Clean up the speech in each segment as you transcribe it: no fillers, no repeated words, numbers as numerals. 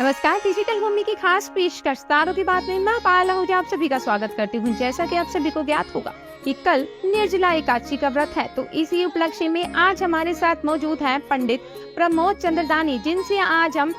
नमस्कार। डिजिटल भूमि की खास पेशकश तारों की बात में मैं पायला हूँ, आप सभी का स्वागत करती हूँ। जैसा कि आप सभी को ज्ञात होगा कि कल निर्जला एकादशी का व्रत है, तो इसी उपलक्ष्य में आज हमारे साथ मौजूद हैं पंडित प्रमोद चंद्रदानी, जिनसे आज हम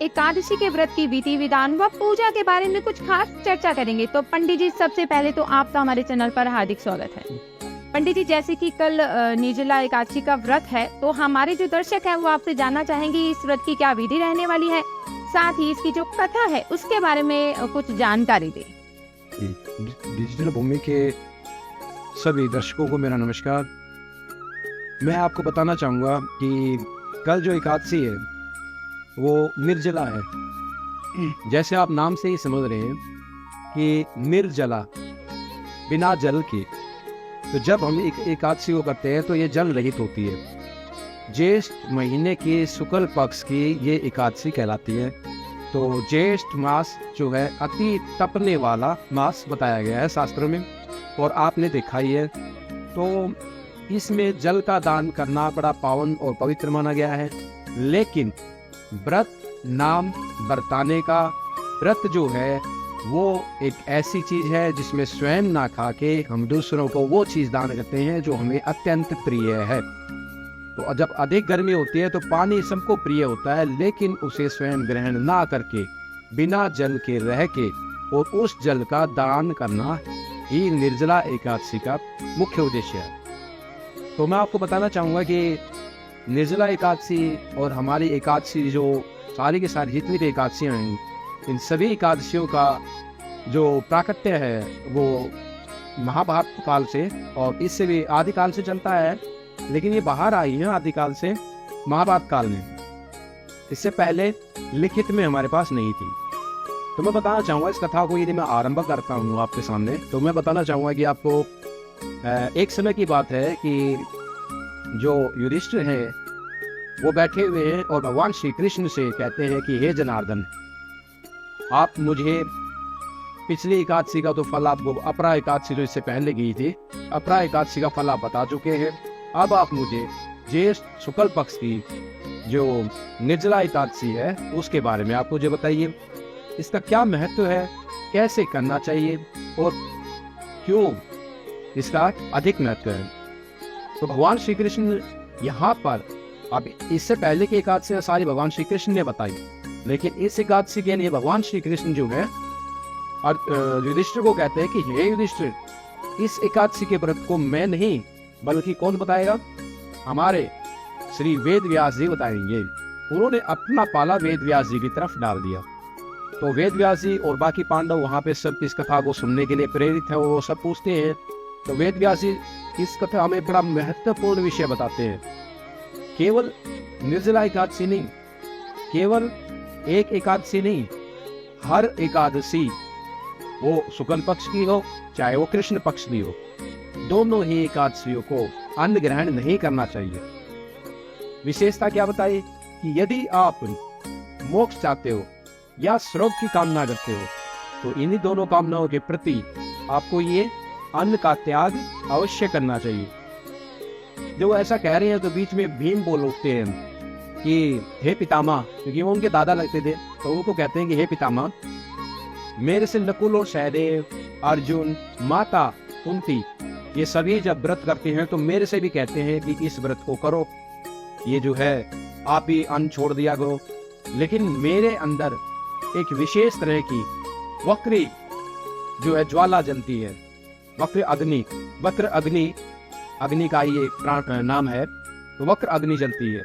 एकादशी के व्रत की विधि विधान व पूजा के बारे में कुछ खास चर्चा करेंगे। तो पंडित जी, सबसे पहले तो आपका हमारे चैनल पर हार्दिक स्वागत है। पंडित जी, जैसे कि कल निर्जला एकादशी का व्रत है, तो हमारे जो दर्शक हैं वो आपसे जानना चाहेंगे इस व्रत की क्या विधि रहने वाली है, साथ ही इसकी जो कथा है उसके बारे में कुछ जानकारी दें। डिजिटल भूमि के सभी दर्शकों को मेरा नमस्कार। मैं आपको बताना चाहूँगा कि कल जो एकादशी है वो निर्जला है। जैसे आप नाम से ही समझ रहे हैं कि निर्जला, बिना जल के। तो जब हम एकादशी को करते हैं तो ये जल रहित होती है। ज्येष्ठ महीने के शुक्ल पक्ष की ये एकादशी कहलाती है। तो ज्येष्ठ मास जो है अति तपने वाला मास बताया गया है शास्त्रों में, और आपने देखा ही है। तो इसमें जल का दान करना बड़ा पावन और पवित्र माना गया है। लेकिन व्रत नाम बरताने का, व्रत जो है वो एक ऐसी चीज है जिसमें स्वयं ना खा के हम दूसरों को वो चीज दान करते हैं जो हमें अत्यंत प्रिय है। तो जब अधिक गर्मी होती है तो पानी सबको प्रिय होता है, लेकिन उसे स्वयं ग्रहण ना करके बिना जल के रह के और उस जल का दान करना ही निर्जला एकादशी का मुख्य उद्देश्य है। तो मैं आपको बताना चाहूँगा कि निर्जला एकादशी और हमारी एकादशी जो सारी की सारी जितनी भी एकादशियाँ हैं, इन सभी एकादशियों का जो प्राकट्य है वो महाभारत काल से और इससे भी आदिकाल से चलता है, लेकिन ये बाहर आई है आदिकाल से महाभारत काल में। इससे पहले लिखित में हमारे पास नहीं थी। तो मैं बताना चाहूँगा इस कथा को, यदि मैं आरंभ करता हूँ आपके सामने, तो मैं बताना चाहूँगा कि आपको एक समय की बात है कि जो युधिष्ठिर है वो बैठे हुए हैं और भगवान श्री कृष्ण से कहते हैं कि हे जनार्दन, आप मुझे पिछली एकादशी का तो फल, आपको अपरा एकादशी जो इससे पहले गई थी, अपरा एकादशी का फल आप बता चुके हैं। अब आप मुझे ज्येष्ठ शुक्ल पक्ष की जो निर्जला एकादशी है उसके बारे में आप मुझे बताइए। इसका क्या महत्व है, कैसे करना चाहिए और क्यों इसका अधिक महत्व है। तो भगवान श्री कृष्ण यहाँ पर, अब इससे पहले की एकादशी सारी भगवान श्री कृष्ण ने बताई, लेकिन इस एकादशी के लिए भगवान श्री कृष्ण जो है युधिष्ठिर को कहते हैं कि हे युधिष्ठिर, इस एकादशी के व्रत को मैं नहीं बल्कि कौन बताएगा, हमारे श्री वेद व्यास जी बताएंगे। उन्होंने अपना पाला वेद व्यास जी की तरफ डाल दिया। तो वेद व्यास जी और बाकी पांडव वहां पे सब इस कथा को सुनने के लिए प्रेरित है, वो सब पूछते हैं। तो वेद व्यास जी इस कथा में बड़ा महत्वपूर्ण विषय बताते हैं। केवल निर्जला एकादशी नहीं, केवल एक एकादशी नहीं, हर एकादशी वो शुक्ल पक्ष की हो चाहे वो कृष्ण पक्ष की हो, दोनों ही एकादशियों को अन्न ग्रहण नहीं करना चाहिए। विशेषता क्या बताइए कि यदि आप मोक्ष चाहते हो या स्वर्ग की कामना करते हो तो इन्हीं दोनों कामनाओं के प्रति आपको ये अन्न का त्याग अवश्य करना चाहिए। जो ऐसा कह रहे हैं तो बीच में भीम बोल उठते हैं कि हे पितामह, क्योंकि वो उनके दादा लगते थे, तो उनको कहते हैं कि हे पितामह, मेरे से नकुल और सहदेव, अर्जुन, माता कुंती, ये सभी जब व्रत करते हैं तो मेरे से भी कहते हैं कि इस व्रत को करो, ये जो है आप ही अन्न छोड़ दिया करो। लेकिन मेरे अंदर एक विशेष तरह की वक्र जो है ज्वाला जलती है, वक्र अग्नि, वक्र अग्नि, अग्नि का ये नाम है, तो वक्र अग्नि जलती है।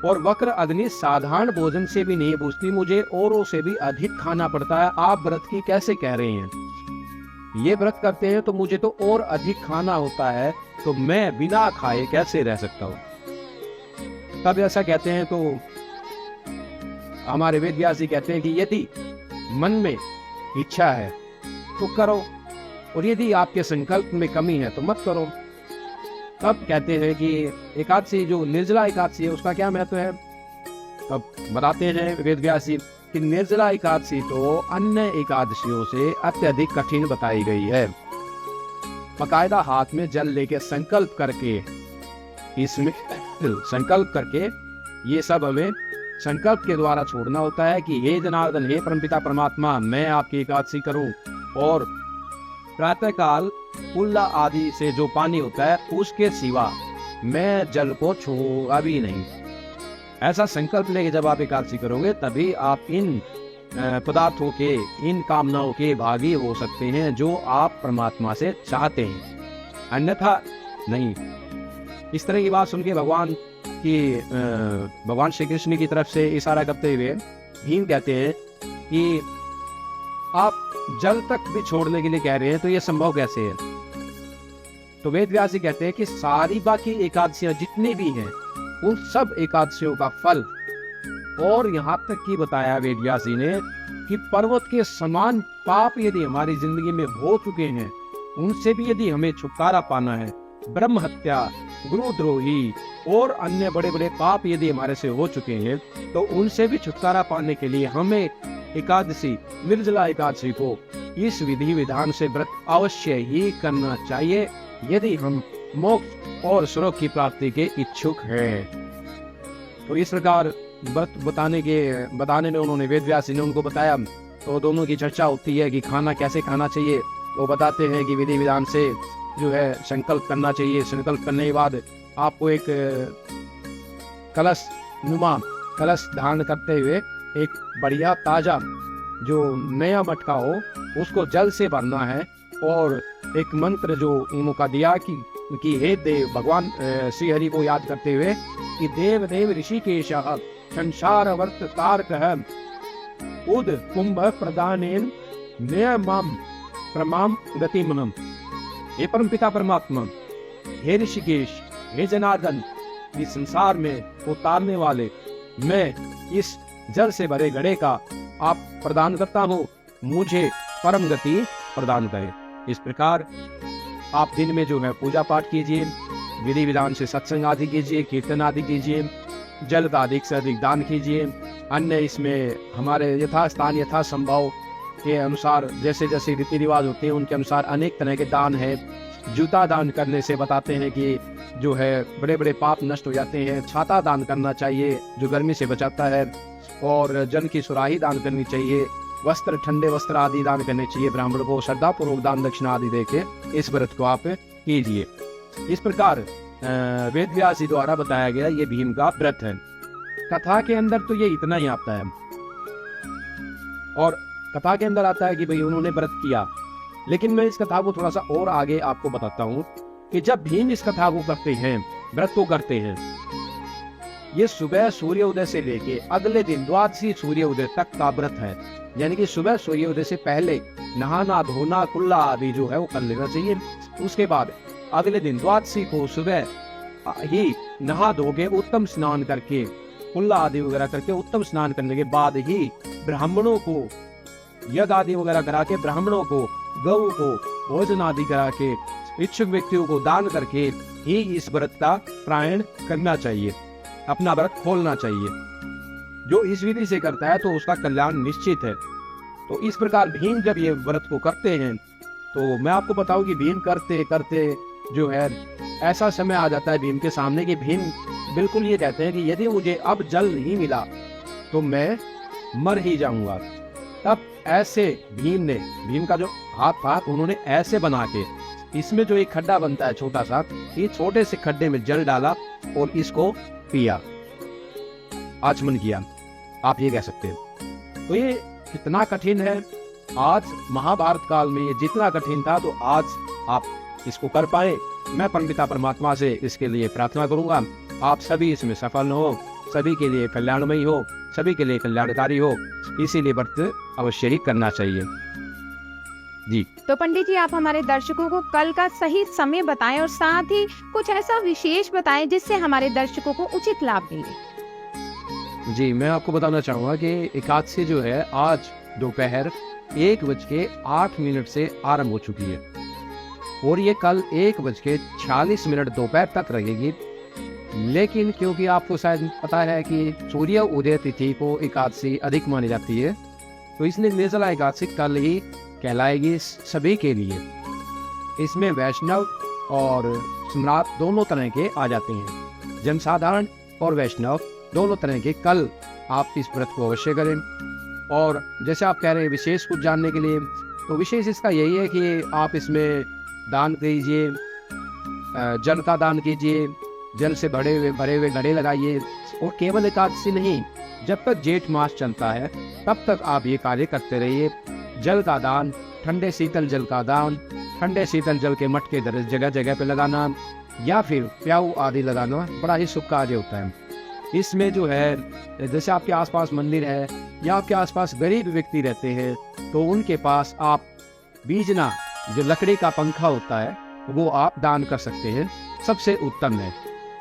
और वक्र अग्नि साधारण भोजन से भी नहीं बुझती, मुझे औरों से भी अधिक खाना पड़ता है। आप व्रत की कैसे कह रहे हैं, ये व्रत करते हैं तो मुझे तो और अधिक खाना होता है, तो मैं बिना खाए कैसे रह सकता हूँ। तब ऐसा कहते हैं तो हमारे वेद व्यास जी कहते हैं कि यदि मन में इच्छा है तो करो, और यदि आपके संकल्प में कमी है तो मत करो। तब कहते हैं कि एकादशी जो निर्जला एकादशी है उसका क्या महत्व है। तब बताते हैं वेद व्यास जी कि निर्जला एकादशी तो अन्य एकादशियों से अत्यधिक कठिन बताई गई है। बकायदा हाथ में जल लेके संकल्प करके, इसमें संकल्प करके ये सब हमें संकल्प के द्वारा छोड़ना होता है कि हे जनार्दन, हे परमपिता परमात्मा, मैं आपकी एकादशी करूं। और प्रातःकाल कुल्ला आदि से जो पानी होता है उसके सिवा मैं जल को छूऊंगा भी नहीं। ऐसा संकल्प लेके जब आप एकादशी करोगे तभी आप इन पदार्थों के, इन कामनाओं के भागी हो सकते हैं जो आप परमात्मा से चाहते हैं, अन्यथा नहीं। इस तरह की बात सुन के भगवान श्री कृष्ण की तरफ से इशारा करते हुए भीम कहते हैं कि आप जल तक भी छोड़ने के लिए कह रहे हैं, तो ये संभव कैसे है? तो वेद व्यास जी कहते हैं कि सारी बाकी एकादशियां जितनी भी हैं उन सब एकादशियों का फल, और यहाँ तक कि बताया वेद व्यास जी ने कि पर्वत के समान पाप यदि हमारी जिंदगी में हो चुके हैं, उनसे भी यदि हमें छुटकारा पाना है, ब्रह्म हत्या, गुरुद्रोही और अन्य बड़े बड़े पाप यदि हमारे से हो चुके हैं, तो उनसे भी छुटकारा पाने के लिए हमें एकादशी, निर्जला एकादशी को इस विधि विधान से व्रत अवश्य ही करना चाहिए यदि हम मोक्ष और स्वर्ग की प्राप्ति के इच्छुक हैं। तो इस प्रकार व्रत बताने में उन्होंने, वेद व्यास ने उनको बताया, तो दोनों की चर्चा होती है कि खाना कैसे खाना चाहिए। वो बताते हैं कि विधि विधान से जो है संकल्प करना चाहिए। संकल्प करने के बाद आपको एक कलश धारण करते हुए एक बढ़िया ताजा जो नया मटका हो उसको जल से भरना है, और एक मंत्र जो उनका दिया कि हे देव, भगवान श्री हरि को याद करते हुए कि देव देव ऋषिकेश संसार वर्त तारकः उद कुंभ प्रदानेन नयमाम प्रमाम गतिमनम। हे परमपिता परमात्मा, हे ऋषिकेश, हे जनार्दन, इस संसार में उतारने वाले मैं इस जल से भरे घड़े का आप प्रदान करता हूँ, मुझे परम गति प्रदान करें। इस प्रकार आप दिन में जो है पूजा पाठ कीजिए, विधि विधान से सत्संग आदि कीजिए, कीर्तन आदि कीजिए, जल का अधिक से अधिक दान कीजिए। अन्य इसमें हमारे यथास्थान यथा संभव के अनुसार जैसे जैसे रीति रिवाज होते हैं उनके अनुसार अनेक तरह के दान है। जूता दान करने से बताते हैं कि जो है बड़े बड़े पाप नष्ट हो जाते हैं। छाता दान करना चाहिए जो गर्मी से बचाता है, और जल की सुराही दान करनी चाहिए। वस्त्र, ठंडे वस्त्र आदि दान करने चाहिए। ब्राह्मण को श्रद्धा पूर्वक दान दक्षिणा आदि देके इस व्रत को आप कीजिए। इस प्रकार वेद व्यास जी द्वारा बताया गया ये भीम का व्रत है। कथा के अंदर तो ये इतना ही आता है, और कथा के अंदर आता है कि भाई उन्होंने व्रत किया। लेकिन मैं इस कथा को थोड़ा सा और आगे आपको बताता हूँ कि जब भीम इस कथा को करते हैं, व्रत को करते हैं, ये सुबह सूर्योदय से लेके अगले दिन द्वादशी सूर्योदय तक का व्रत है। यानी कि सुबह सूर्योदय से पहले नहाना धोना कुल्ला आदि जो है वो कर लेना चाहिए। उसके बाद अगले दिन द्वादशी को सुबह ही नहा धोके उत्तम स्नान करके, कुल्ला आदि वगैरह करके उत्तम स्नान करने के बाद ही ब्राह्मणों को यज्ञ आदि वगैरह करा के, ब्राह्मणों को, गौ को भोजन आदि करा के, इच्छुक व्यक्तियों को दान करके ही इस व्रत का प्रायण करना चाहिए, अपना व्रत खोलना चाहिए। जो इस विधि से करता है तो उसका कल्याण निश्चित है। तो इस प्रकार भीम जब ये व्रत को करते हैं, तो मैं आपको बताऊं कि भीम करते करते जो है ऐसा समय आ जाता है भीम के सामने कि भीम बिल्कुल ये कहते हैं कि यदि मुझे अब जल नहीं मिला तो मैं मर ही जाऊंगा। तब ऐसे भीम का जो हाथ था उन्होंने ऐसे बना के, इसमें जो एक खड्डा बनता है छोटा सा, ये छोटे से खड्डे में जल डाला और इसको पिया, आचमन किया, आप ये कह सकते हैं। तो ये कितना कठिन है। आज महाभारत काल में ये जितना कठिन था, तो आज आप इसको कर पाए। मैं परमपिता परमात्मा से इसके लिए प्रार्थना करूंगा आप सभी इसमें सफल हो, सभी के लिए कल्याणमयी हो, सभी के लिए कल्याणकारी हो। इसीलिए व्रत अवश्य ही करना चाहिए जी। तो पंडित जी, आप हमारे दर्शकों को कल का सही समय बताएं और साथ ही कुछ ऐसा विशेष बताएं जिससे हमारे दर्शकों को उचित लाभ मिले। जी, मैं आपको बताना चाहूंगा कि एकादशी जो है आज दोपहर 1:08 से आरंभ हो चुकी है और ये कल 1:46 दोपहर तक रहेगी। लेकिन क्योंकि आपको शायद पता है कि सूर्य उदय तिथि को एकादशी अधिक मानी जाती है, तो इसलिए निर्जला एकादशी कल ही कहलाएगी सभी के लिए। इसमें वैष्णव और सम्राट दोनों तरह के आ जाते हैं, जनसाधारण और वैष्णव दोनों तरह के कल आप इस व्रत को अवश्य करें। और जैसे आप कह रहे हैं विशेष कुछ जानने के लिए, तो विशेष इसका यही है कि आप इसमें दान कीजिए, जल का दान कीजिए, जल से भरे हुए घड़े लगाइए। और केवल एकादशी नहीं, जब तक जेठ मास चलता है तब तक आप ये कार्य करते रहिए। जल का दान, ठंडे शीतल जल का दान, ठंडे शीतल जल के मटके जगह जगह पे लगाना या फिर प्याऊ आदि लगाना बड़ा ही शुभ कार्य होता है। इसमें जो है, जैसे आपके आसपास मंदिर है या आपके आसपास गरीब व्यक्ति रहते हैं, तो उनके पास आप बीजना, जो लकड़ी का पंखा होता है, वो आप दान कर सकते हैं, सबसे उत्तम है।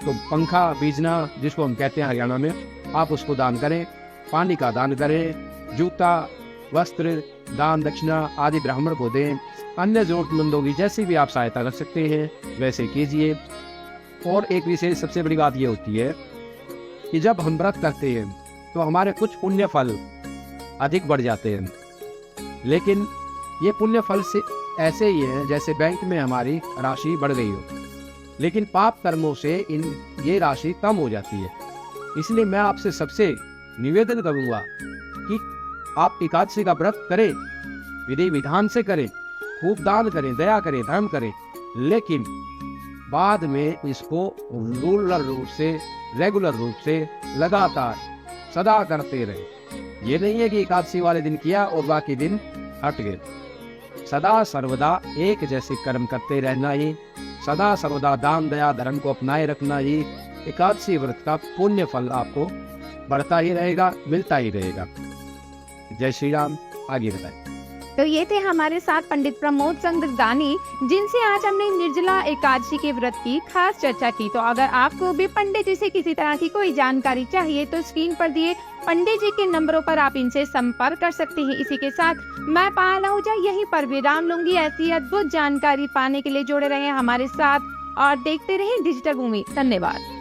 तो पंखा बीजना, जिसको हम कहते हैं हरियाणा में, आप उसको दान करें। पानी का दान करें, जूता, वस्त्र, दान दक्षिणा आदि ब्राह्मण को दें। अन्य जरूरतमंदों की जैसी भी आप सहायता कर सकते हैं वैसे कीजिए। और एक विशेष सबसे बड़ी बात ये होती है कि जब हम व्रत करते हैं तो हमारे कुछ पुण्य फल अधिक बढ़ जाते हैं, लेकिन ये पुण्य फल से ऐसे ही है जैसे बैंक में हमारी राशि बढ़ गई हो, लेकिन पाप कर्मों से ये राशि कम हो जाती है। इसलिए मैं आपसे सबसे निवेदन करूंगा कि आप एकादशी का व्रत करें, विधि विधान से करें, खूब दान करें, दया करें, धर्म करें, लेकिन बाद में इसको रेगुलर रूप से लगातार सदा करते रहे। ये नहीं है कि एकादशी वाले दिन किया और बाकी दिन हट गए। सदा सर्वदा एक जैसे कर्म करते रहना ही, सदा सर्वदा दान दया धर्म को अपनाए रखना ही एकादशी व्रत का पुण्य फल आपको बढ़ता ही रहेगा, मिलता ही रहेगा। जय श्री राम। आगे बताएं। तो ये थे हमारे साथ पंडित प्रमोद चंद्र दानी, जिनसे आज हमने निर्जला एकादशी के व्रत की खास चर्चा की। तो अगर आपको भी पंडित जी से किसी तरह की कोई जानकारी चाहिए तो स्क्रीन पर दिए पंडित जी के नंबरों पर आप इनसे संपर्क कर सकते हैं। इसी के साथ मैं पायल आहूजा यहीं पर विराम लूंगी। ऐसी अद्भुत जानकारी पाने के लिए जुड़े रहे हमारे साथ और देखते रहें डिजिटल भूमि। धन्यवाद।